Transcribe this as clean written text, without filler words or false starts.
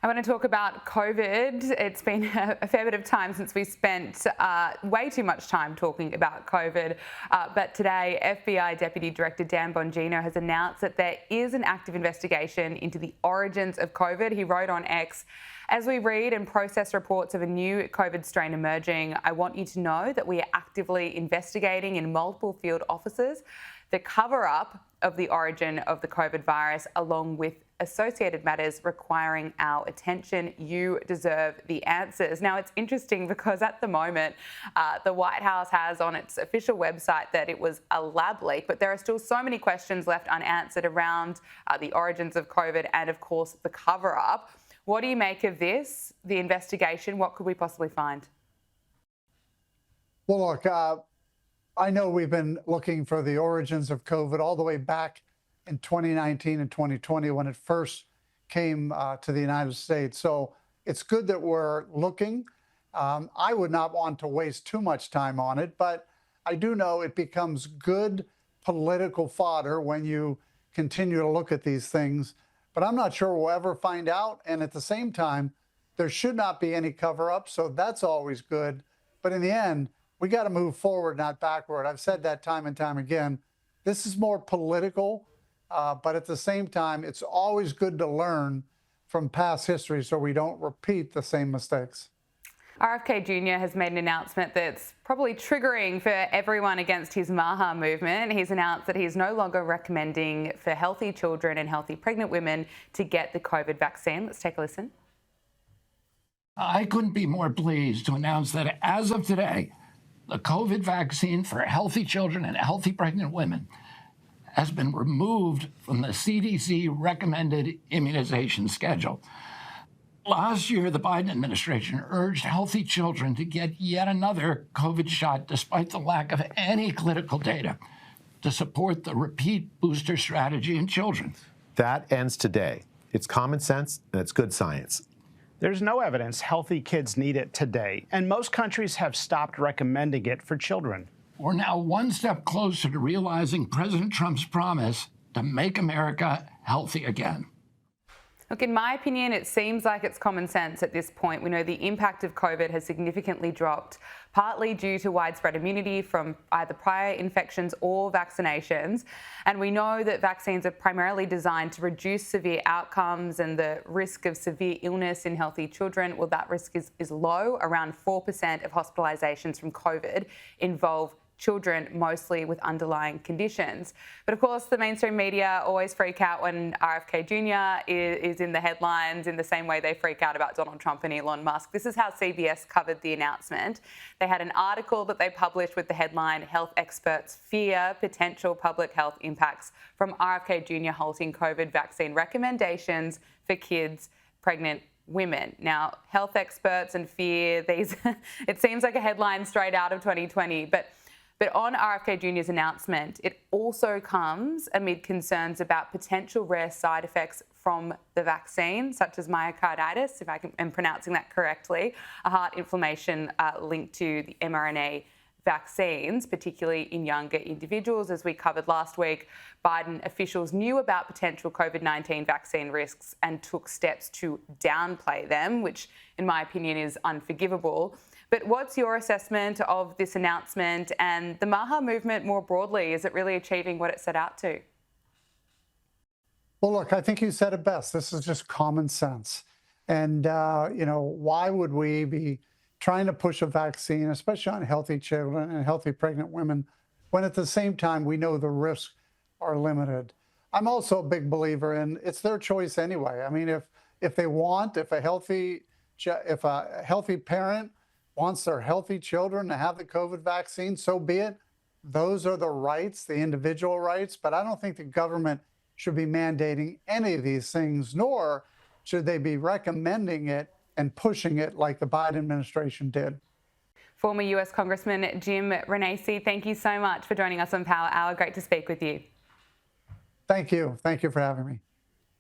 I want to talk about COVID. It's been a fair bit of time since we spent way too much time talking about COVID. But today, FBI Deputy Director Dan Bongino has announced that there is an active investigation into the origins of COVID. He wrote on X, "As we read and process reports of a new COVID strain emerging, I want you to know that we are actively investigating in multiple field offices the cover-up of the origin of the COVID virus, along with associated matters requiring our attention. You deserve the answers." Now, it's interesting because at the moment, the White House has on its official website that it was a lab leak, but there are still so many questions left unanswered around the origins of COVID and, of course, the cover-up. What do you make of this, the investigation? What could we possibly find? Well, look, I know we've been looking for the origins of COVID all the way back in 2019 and 2020 when it first came to the United States. So it's good that we're looking. I would not want to waste too much time on it, but I do know it becomes good political fodder when you continue to look at these things. But I'm not sure we'll ever find out. And at the same time, there should not be any cover-up. So that's always good. But in the end, we got to move forward, not backward. I've said that time and time again. This is more political, but at the same time, it's always good to learn from past history so we don't repeat the same mistakes. RFK Jr. has made an announcement that's probably triggering for everyone against his Maha movement. He's announced that he's no longer recommending for healthy children and healthy pregnant women to get the COVID vaccine. Let's take a listen. I couldn't be more pleased to announce that as of today, the COVID vaccine for healthy children and healthy pregnant women has been removed from the CDC recommended immunization schedule. Last year, the Biden administration urged healthy children to get yet another COVID shot despite the lack of any clinical data to support the repeat booster strategy in children. That ends today. It's common sense and it's good science. There's no evidence healthy kids need it today, and most countries have stopped recommending it for children. We're now one step closer to realizing President Trump's promise to make America healthy again. Look, in my opinion, it seems like it's common sense at this point. We know the impact of COVID has significantly dropped, partly due to widespread immunity from either prior infections or vaccinations. And we know that vaccines are primarily designed to reduce severe outcomes and the risk of severe illness in healthy children. Well, that risk is low. Around 4% of hospitalizations from COVID involve children, mostly with underlying conditions. But of course, the mainstream media always freak out when RFK Jr. is in the headlines in the same way they freak out about Donald Trump and Elon Musk. This is how CBS covered the announcement. They had an article that they published with the headline, "Health Experts Fear Potential Public Health Impacts from RFK Jr. Halting COVID Vaccine Recommendations for Kids, Pregnant Women." Now, health experts and fear, these it seems like a headline straight out of 2020, but on RFK Jr.'s announcement, it also comes amid concerns about potential rare side effects from the vaccine, such as myocarditis, if I am pronouncing that correctly, a heart inflammation linked to the mRNA vaccines, particularly in younger individuals. As we covered last week, Biden officials knew about potential COVID-19 vaccine risks and took steps to downplay them, which in my opinion is unforgivable. But what's your assessment of this announcement and the Maha movement more broadly? Is it really achieving what it set out to? Well, look, I think you said it best. This is just common sense. And, why would we be trying to push a vaccine, especially on healthy children and healthy pregnant women, when at the same time we know the risks are limited? I'm also a big believer in it's their choice anyway. I mean, if a healthy parent wants their healthy children to have the COVID vaccine, so be it. Those are the rights, the individual rights. But I don't think the government should be mandating any of these things, nor should they be recommending it and pushing it like the Biden administration did. Former US Congressman Jim Renacci, thank you so much for joining us on Power Hour. Great to speak with you. Thank you. Thank you for having me.